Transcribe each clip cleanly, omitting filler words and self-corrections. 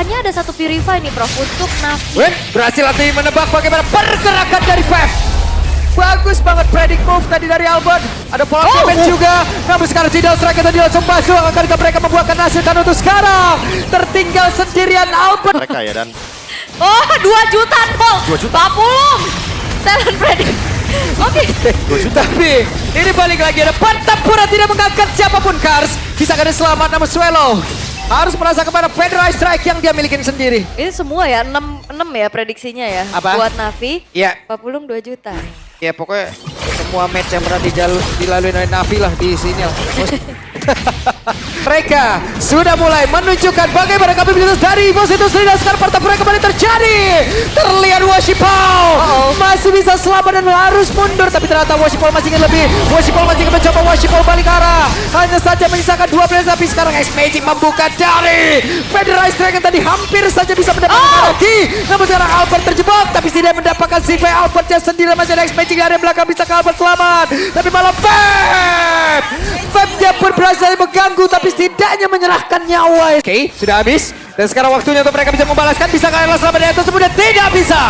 hanya ada satu Purify nih Prof untuk Navi. Berhasil nanti menebak bagaimana pergerakan dari Fab. Bagus banget predik move tadi dari Albert. Ada pola damage juga. Namun sekarang Tidal Strike tadi langsung masuk. Akankah mereka membuahkan hasil kan untuk sekarang? Tertinggal sendirian Albert. Mereka ya dan Oh 2 juta Paul. 2 juta. Papulung. Talent predik. Oke. 2 juta. Tapi ini balik lagi ada Pantapura tidak mengangkat siapapun Kars. Bisa ada selamat namun Swallow harus merasa kepada Federal Strike yang dia milikin sendiri. Ini semua ya 6 ya prediksinya ya. Apa? Buat Navi. Iya. Papulung 2 juta. Ya pokoknya semua match yang pernah dilalui oleh Navi lah di sini lah. Mereka sudah mulai menunjukkan bagaimana kapabilitas dari Bos itu sendiri dan sekarang Pantapura kembali terjadi. Terlihat Washipal masih bisa selamat dan harus mundur tapi ternyata Washipal masih ingin lebih. Washipal masih ingin mencoba Washipal balik arah. Hanya saja menyisakan 2 players tapi sekarang X-Magic membuka dari Federal Strike yang tadi hampir saja bisa mendapatkan lagi. Namun sekarang Albert terjebak tapi tidak mendapatkan CV Albertnya sendiri. Masih ada X-Magic dari belakang bisa ke Albert selamat. Tapi malah Fab. Fabnya pun berhasil mengganggu tapi setidaknya menyerahkan nyawa. Oke, sudah habis. Dan sekarang waktunya untuk mereka bisa membalaskan. Bisa ke Erlan selamat dari tersebut dan tidak bisa.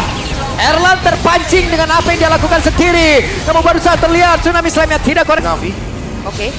Erlan terpancing dengan apa yang dia lakukan sendiri. Namun baru saat terlihat Tsunami Slam-nya tidak korek. Navi. Oke.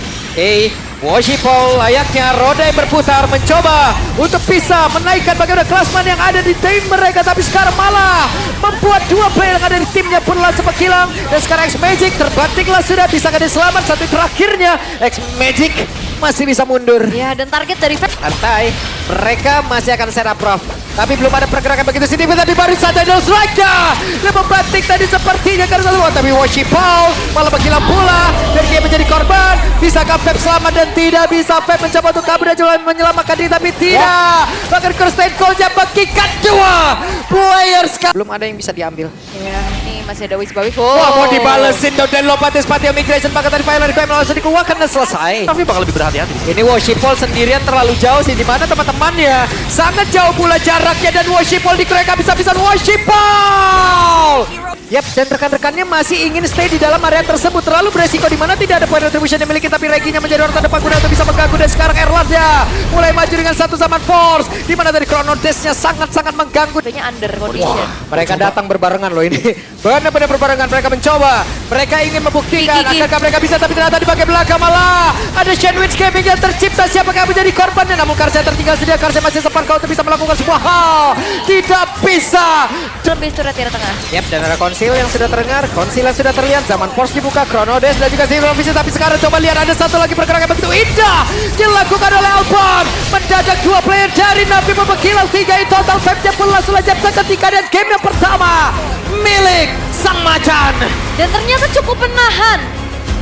Washipal layaknya roda yang berputar mencoba untuk bisa menaikkan bagaimana klasman yang ada di tim mereka tapi sekarang malah membuat 2 player yang ada di timnya pun langsung menghilang dan sekarang X-Magic terbantinglah sudah bisa kada selamat satu terakhirnya X-Magic masih bisa mundur. Ya dan target dari Fab. Santai, mereka masih akan set up Prof. Tapi belum ada pergerakan begitu signifikan tadi baru saja Idol Strike-nya. Dia membanting tadi sepertinya karena satu tapi Washipal malah menghilang pula dan dia menjadi korban. Bisakah Fab selamat dan tidak bisa. Fab mencoba untuk kabur dan coba menyelamatkan diri tapi tidak. Bahkan Kirsten Cole-nya bagikan 2 players. Belum ada yang bisa diambil. Ya ini masih ada Wisbawik. Wah mau dibalesin dan lompatin sepatu migration bahkan tadi Violet Requiem langsung dikeluarkan dan selesai. Navi bakal lebih berhati-hati. Ini Washipal sendirian terlalu jauh sih, di mana teman-temannya sangat jauh pula jaraknya dan Washipal dikeroyok habis-habisan. Washipal! Yap, dan rekan-rekannya masih ingin stay di dalam area tersebut. Terlalu beresiko di mana tidak ada point retribution yang dimiliki tapi Reginya menjadi orang terdepan guna untuk bisa mengganggu dan sekarang Erlan ya mulai maju dengan satu zaman force di mana dari Chrono Dash-nya sangat-sangat mengganggu. Kayaknya under condition. Mereka datang berbarengan loh ini. Benar-benar berbarengan mereka mencoba. Mereka ingin membuktikan akankah mereka bisa tapi ternyata di bagian belakang malah ada Sandwich Gaming yang tercipta. Siapakah menjadi korbannya? Namun Karsnya tertinggal sedia. Karsnya masih sempat kau untuk bisa melakukan sebuah hal. Tidak bisa. Lebih turret di tengah. Yap, dan ada konsil yang sudah terdengar, konsil yang sudah terlihat, zaman force dibuka, Chrono Dash dan juga Zero Vision, tapi sekarang coba lihat ada satu lagi pergerakan begitu indah dilakukan oleh Albon. Mendadak 2 player dari Navi memenghilang 3 in total. Fabnya pun langsung aja seketika dan game yang pertama milik Sang Macan. Dan ternyata cukup menahan.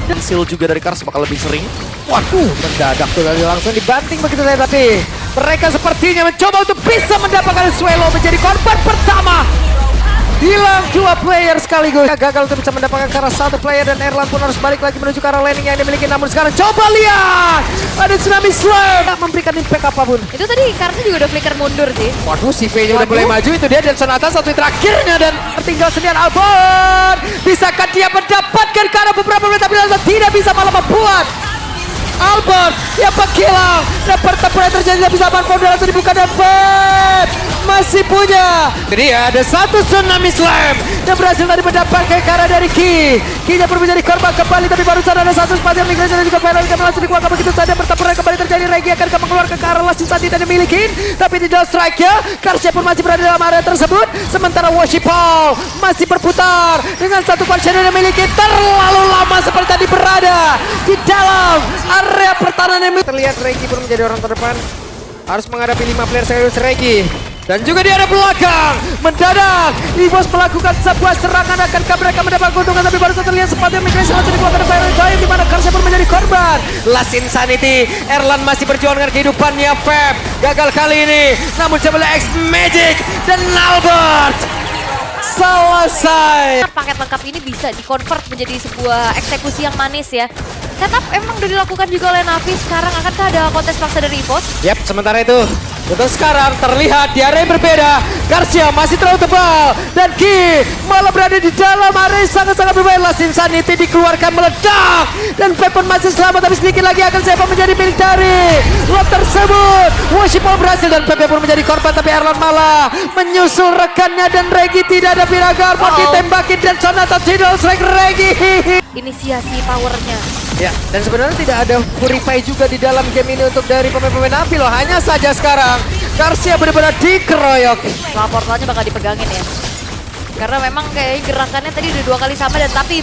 Dan seal juga dari Kars bakal lebih sering. Waduh, mendadak tuh langsung dibanting begitu saja tapi mereka sepertinya mencoba untuk bisa mendapatkan Swallow menjadi korban pertama. Hilang 2 player sekaligus. Gagal untuk bisa mendapatkan karena 1 player dan Erlan pun harus balik lagi menuju ke arah landing yang dimiliki. Namun sekarang coba lihat ada Tsunami Slam tak memberikan impact apapun. Itu tadi Karsnya juga udah flicker mundur sih. Waduh, si V-nya udah mulai maju. Itu dia dan Sonata satu terakhirnya dan tertinggal sendirian Albon. Bisakah dia mendapatkan karena beberapa menit tapi tidak bisa malah membuat Albert yang menghilang dan pertempuran yang terjadi tidak bisa manfaat dan langsung dibuka dan Fab masih punya. Jadi ada satu Tsunami Slam yang berhasil tadi mendapatkan karena dari Ki. Ki-nya pun menjadi korban kembali tapi baru saja ada satu spasial migration dan juga Viral yang langsung dikeluarkan begitu saja. Pertempuran kembali terjadi. Regi akan mengeluarkan ke arah last saat tidak dimiliki tapi tidak strike-nya. Karsnya pun masih berada dalam area tersebut sementara Washipal masih berputar dengan satu function yang dimiliki terlalu lama seperti tadi berada di dalam area pertahanan yang terlihat. Regi pun menjadi orang terdepan harus menghadapi 5 player sekaligus Regi dan juga di arah belakang mendadak Evos melakukan sebuah serangan. Akankah mereka mendapat keuntungan tapi baru saja terlihat sepatnya migration langsung dikeluarkan Viral Giant di mana Karsnya pun menjadi korban. Last Insanity, Erlan masih berjuang dengan kehidupannya. Fab gagal kali ini namun coba X-Magic dan Albert selesai. Paket lengkap ini bisa di-convert menjadi sebuah eksekusi yang manis ya. Setup emang udah dilakukan juga oleh Navi. Sekarang akankah ada kontes paksa dari EVOS? Yap, sementara itu Untuk sekarang terlihat di area yang berbeda. Garcia masih terlalu tebal. Dan Ki malah berada di dalam area yang sangat-sangat berbahaya. Last Insanity dikeluarkan meledak. Dan Pep pun masih selamat. Tapi sedikit lagi akan siapa menjadi milik dari lot tersebut. Washipol berhasil dan Pep pun menjadi korban. Tapi Erlan malah menyusul rekannya. Dan Regi tidak ada Piragar. Mau ditembakin dan Sonata tidak strike Regi. Inisiasi powernya. Ya, dan sebenarnya tidak ada purify juga di dalam game ini untuk dari pemain-pemain api loh. Hanya saja sekarang Garcia benar-benar dikeroyok. Nah, portalnya bakal dipegangin ya. Karena memang kayak gerakannya tadi udah 2 kali sama dan tapi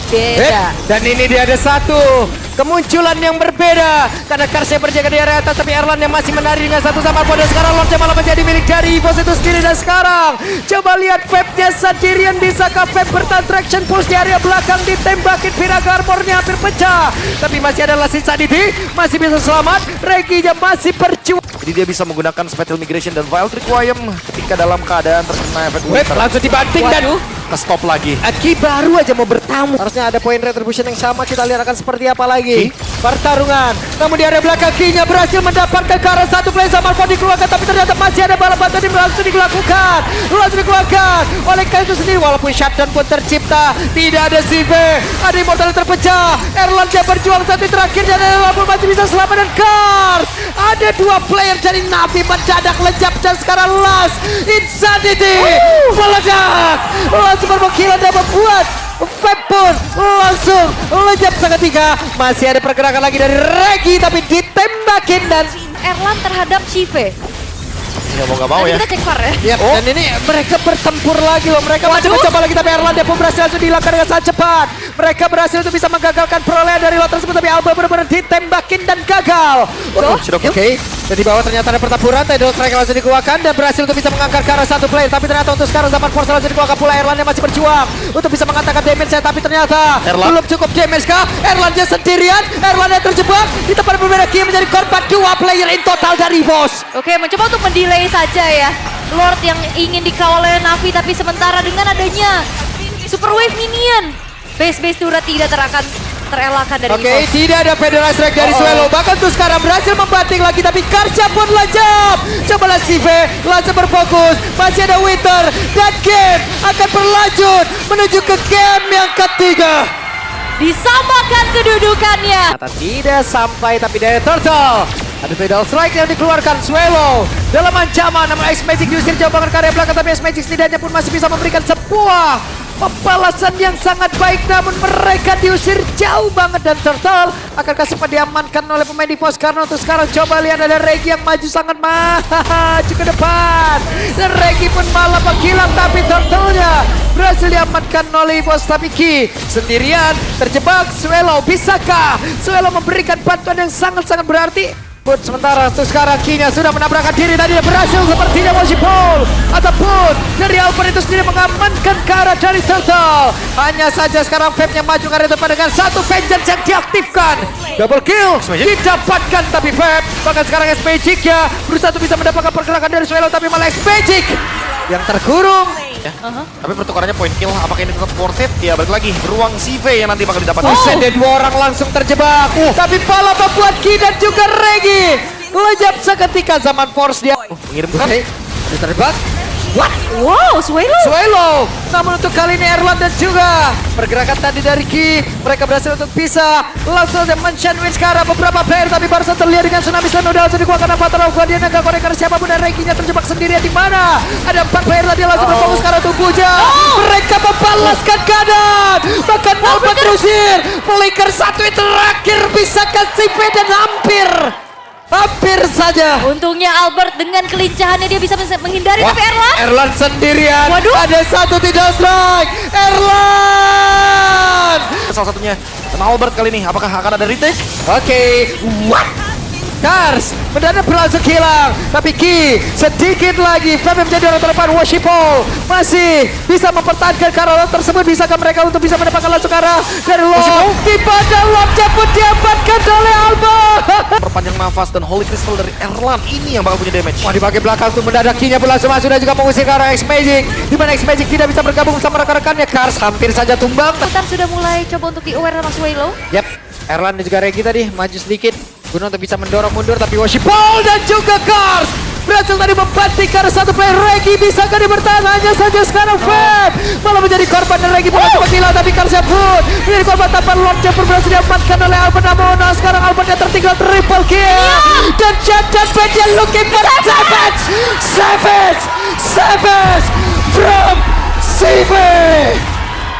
beda. Dan ini dia ada satu kemunculan yang berbeda. Karena Garcia berjaga di area atas, tapi Erlan yang masih menari dengan satu sama dan sekarang Lordnya malah menjadi milik dari Evos itu sendiri. Dan sekarang coba lihat Pepnya sendirian, bisakah Pep bertahan traction pulse di area belakang, ditembakin Piraga armornya hampir pecah. Tapi masih ada Last Insanity, masih bisa selamat. Reginya masih berjuang. Jadi dia bisa menggunakan Spatial Migration dan Wild Requiem ketika dalam keadaan terkena efek Web winter. langsung dibanting dan Ke stop lagi. Aki baru aja mau bertamu. Harusnya ada poin retribution yang sama. Kita lihat akan seperti apa lagi pertarungan. Namun di area belakang Ki-nya berhasil mendapatkan ke arah satu play. Zamanford dikeluarkan, tapi ternyata masih ada balap batu yang langsung dilakukan. Langsung dikeluarkan oleh Kai itu sendiri. Walaupun shutdown pun tercipta, tidak ada CV. Ada Immortal yang terpecah. Erlan dia berjuang satu terakhir dan Erlan pun masih bisa selamat dan Kars. Ada 2 player dari Navi mendadak lejap dan sekarang Last Insanity meledak. Langsung berbokilan dan membuat Pep pun langsung lejap seketika. Masih ada pergerakan lagi dari Regi tapi ditembakin dan Erlan terhadap Chive. Ya mau gak mau Nanti ya. kita cek VAR ya. ya, dan ini mereka bertempur lagi loh. Mereka masih mencoba lagi tapi Erlan dia pun berhasil langsung dilakukan dengan sangat cepat. Mereka berhasil untuk bisa menggagalkan perolehan dari lot tersebut, tapi Alba benar-benar ditembakin dan gagal. Oke. Dan di bawah ternyata ada pertempuran. Tidal Strike langsung dikeluarkan dan berhasil untuk bisa mengangkat ke arah satu player. Tapi ternyata untuk sekarang Zaman Force langsung dikeluarkan pula. Erlan yang masih berjuang untuk bisa mengatakan damage-nya, tapi ternyata Erlan. belum cukup damage kah? Erlan dia sendirian. Erlan yang terjebak di tempat berbeda. Ki menjadi korban 2 player in total dari Vos. Oke, mencoba untuk mendelay saja ya. Lord yang ingin dikawal oleh Navi, tapi sementara dengan adanya Super Wave Minion, base turret tidak akan terelakkan dari Oke, Evos. tidak ada Federal Strike dari Swelo. Bahkan tuh sekarang berhasil membanting lagi, tapi Karcha pun lejap. Cobalah Sive langsung berfokus. Masih ada Winter dan game akan berlanjut menuju ke game yang ketiga. Disamakan kedudukannya. Tidak sampai, tapi dari Turtle. Ada Federal Strike yang dikeluarkan Swelo dalam ancaman, namun Ice Magic diusir jauh banget ke area belakang, tapi Ice Magic setidaknya pun masih bisa memberikan sebuah pembalasan yang sangat baik, namun mereka diusir jauh banget dan Turtle akankah sempat diamankan oleh pemain di pos. Karena untuk sekarang coba lihat ada Regi yang maju sangat maju ke depan dan Regi pun malah menghilang, tapi Turtle-nya berhasil diamankan oleh pos. Tapi Ki sendirian terjebak. Swelo, bisakah Swelo memberikan bantuan yang sangat-sangat berarti? Sementara untuk sekarang Ki-nya sudah menabrakkan diri, tadi berhasil sepertinya Washipol ataupun dari Albert itu sendiri mengamankan ke arah dari Turtle. Hanya saja sekarang Fab-nya maju ke arah depan dengan satu Vengeance yang diaktifkan. Double kill didapatkan, tapi Fab bahkan sekarang S-Magic-nya berusaha untuk bisa mendapatkan pergerakan dari Swelo, tapi malah S-Magic yang terkurung. Ya. Tapi pertukarannya point kill, apakah ini tetap worth it? Ya balik lagi, ruang CV yang nanti bakal didapatkan. Buset deh, 2 orang langsung terjebak. Tapi malah membuat Ki dan juga Regi lejap seketika. Zaman Force dia Mengirimkan. dia terjebak. What? Wow, Swelo. Namun untuk kali ini Erlan dan juga pergerakan tadi dari Ki, mereka berhasil untuk bisa langsung saja men-sandwich ke arah beberapa player, tapi barusan terlihat dengan tsunami Slam udah langsung dikeluarkan Avatar of Guardian yang gak konekan siapapun, dan Reginya terjebak sendirian di mana ada 4 player tadi langsung berfokus ke arah tubuhnya. Mereka membalaskan keadaan, bahkan Albert terusir. Flicker satu yang terakhir bisa kasih dan hampir saja. Untungnya Albert dengan kelincahannya dia bisa menghindari, tapi Erlan sendirian. Waduh. Ada satu tidak strike. Erlan. Salah satunya kena Albert kali ini, apakah akan ada retake? Oke. What? Kars mendadak berlangsung hilang, tapi Ki sedikit lagi Fab menjadi orang terdepan. Washipol masih bisa mempertahankan karena tersebut. Bisakah mereka untuk bisa mendapatkan langsung arah dari Lord? Di pada Lordnya pun diamankan oleh Alba. Perpanjang nafas dan Holy Crystal dari Erlan ini yang bakal punya damage. Wah, di bagian belakang tuh mendadak Ki-nya pun langsung masuk dan juga mengusir ke arah X-Magic, di mana X-Magic tidak bisa bergabung sama rekan-rekannya. Kars hampir saja tumbang. Putar sudah mulai coba untuk di-aware sama Swelo. Yap, Erlan dan juga Regi tadi maju sedikit guna untuk bisa mendorong mundur, tapi Washipol dan juga Kars berhasil tadi membanting ke arah satu player. Regi bisakah dia bertahan? Hanya saja sekarang Feb malah menjadi korban dan Regi pun coba gila, tapi Karsya pun menjadi korban tanpa Lord Jumper berhasil diamankan oleh Albert. Namun sekarang Albert yang tertinggal triple kill dan Jadon dia looking for Savage from CV.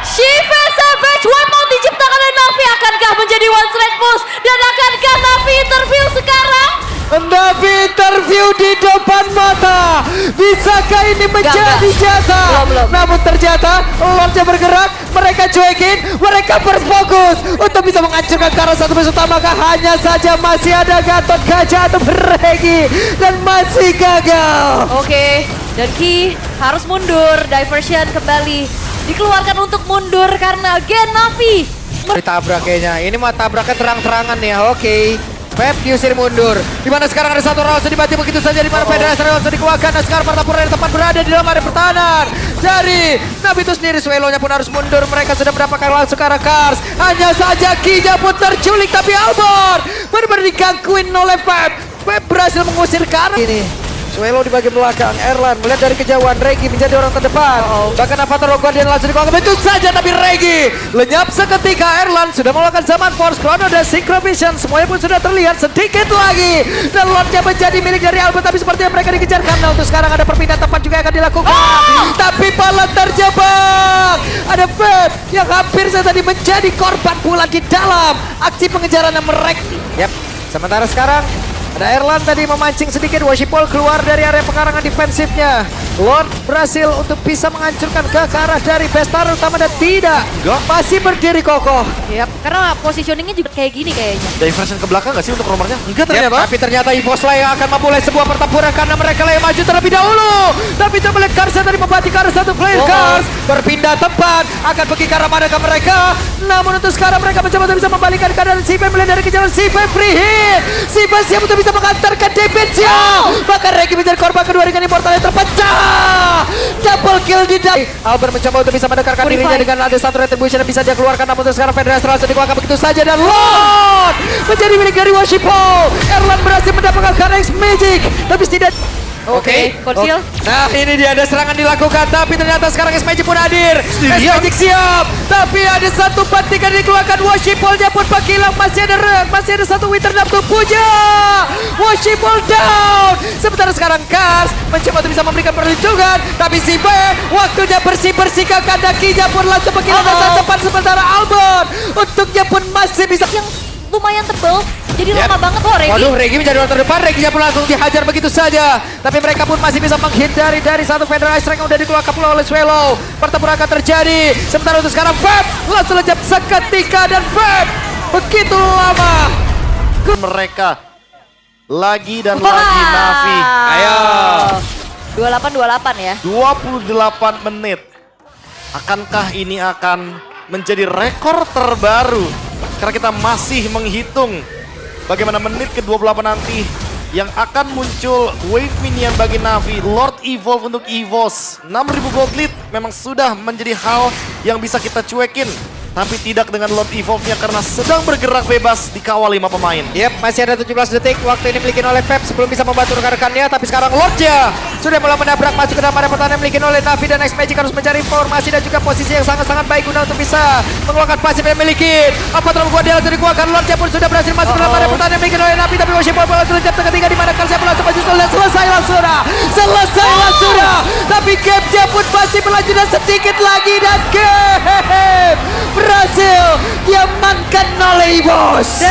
Shiva Savage, one mau diciptakan oleh Navi. Akankah menjadi one straight push? Dan akankah Navi interview sekarang? Navi interview di depan mata. Bisakah ini menjadi jasa? Belum. Namun ternyata Lordnya bergerak, mereka cuekin, mereka berfokus untuk bisa menghancurkan ke arah satu base utama. Hanya saja masih ada Gatot Kaca atau Regi dan masih gagal. Oke, dan Ki harus mundur. Diversion kembali dikeluarkan untuk mundur karena Gen Navi. Ditabrak kayaknya. Ini mah tabraknya terang-terangan ya. Oke. Pep diusir mundur. Dimana sekarang ada satu round dibanting begitu saja. Dimana Federasi langsung dikeluarkan. Dan sekarang pertempuran yang tepat berada di dalam area pertahanan dari Navi itu sendiri. Suelonya pun harus mundur. Mereka sudah mendapatkan langsung ke arah Kars. Hanya saja Kinya pun terculik. Tapi Albert benar-benar digangguin oleh Pep. Pep berhasil mengusir ke arah ini. Suelo di bagian belakang, Erlan melihat dari kejauhan, Regi menjadi orang terdepan. Bahkan Avatar Guardian langsung dikeluarkan, itu saja tapi Regi lenyap seketika. Erlan sudah melakukan zaman Force Chrono dan Synchro Vision, semuanya pun sudah terlihat sedikit lagi. Dan Lordnya menjadi milik dari Albert, tapi sepertinya mereka dikejar karena untuk sekarang ada perpindahan tempat juga yang akan dilakukan. Tapi Pala terjebak. Ada Feb yang hampir saja tadi menjadi korban pula di dalam aksi pengejaran mereka. Yap, sementara sekarang ada Erlan tadi memancing sedikit, Washipol keluar dari area pekarangan defensifnya. Lord berhasil untuk bisa menghancurkan ke arah dari Bestar utama dan tidak. Masih berdiri kokoh. Yap, karena positioningnya juga kayak gini kayaknya. Diversion ke belakang gak sih untuk nomornya? Enggak ternyata. Tapi ternyata EVOS lah yang akan memulai sebuah pertempuran karena mereka lah yang maju terlebih dahulu. Tapi coba lihat Kars tadi membanting ke arah satu player. Kars berpindah tempat, akan pergi ke arah manakah mereka. Namun untuk sekarang mereka mencoba untuk bisa membalikkan keadaan. Sipe melihat dari kejauhan, Sipe free hit. Sipe siap untuk bisa mengantarkan defense. Bahkan Regi menjadi korban kedua dengan immortal yang terpecah. Double kill di dalam. Albert mencoba untuk bisa mendekarkan dirinya dengan ada satu retribution yang bisa dia keluarkan. Namun untuk sekarang Federasi langsung dikeluarkan begitu saja. Dan Lord menjadi milik dari Washipol. Erlan berhasil mendapatkan Karex Magic, tapi tidak. Oke, Konsil. Nah ini dia ada serangan dilakukan, tapi ternyata sekarang S-Magic pun hadir. S-Magic siap, tapi ada satu bantingan dikeluarkan. Washipolnya pun hilang, masih ada Red, masih ada satu Winter Dam puja. Washipol down. Sementara sekarang Kars mencoba untuk bisa memberikan perlindungan, tapi si B waktunya bersih-bersih ke kandang. Kinya pun langsung menghilang depan. Sementara Albert untuknya pun masih bisa Yang lumayan tebal. Jadi lama banget loh Regi. Waduh, Regi menjadi orang terdepan. Reginya pun langsung dihajar begitu saja. Tapi mereka pun masih bisa menghindari dari satu Federal Strike yang udah dikeluarkan pula oleh Suelo. Pertempuran akan terjadi. Sementara untuk sekarang Feb langsung lenyap seketika dan Feb begitu lama. Mereka lagi dan lagi Navi. Ayo. 28-28 ya. 28 menit. Akankah ini akan menjadi rekor terbaru? Karena kita masih menghitung bagaimana menit ke-28 nanti yang akan muncul wave minion bagi Navi. Lord Evolve untuk EVOS. 6.000 gold lead memang sudah menjadi hal yang bisa kita cuekin. Tapi tidak dengan Lord Evolve-nya karena sedang bergerak bebas dikawal 5 pemain. Yep, masih ada 17 detik. Waktu ini dimiliki oleh Feb sebelum bisa membantu rekan-rekannya. Tapi sekarang Lordnya sudah mulai menabrak masuk ke dalam area pertahanan yang dimiliki oleh Navi. Dan X-Magic harus mencari informasi dan juga posisi yang sangat-sangat baik guna untuk bisa mengeluarkan pasif yang dimiliki. Avatar Guardian langsung dikeluarkan. Lordnya pun sudah berhasil masuk ke dalam area pertahanan yang dimiliki oleh Navi. Tapi Washipol langsung lenyap seketika di mana Karsya pun langsung maju dan selesai langsung. Tapi game-nya pun masih berlanjut dan sedikit lagi dan game berhasil diamankan oleh EVOS.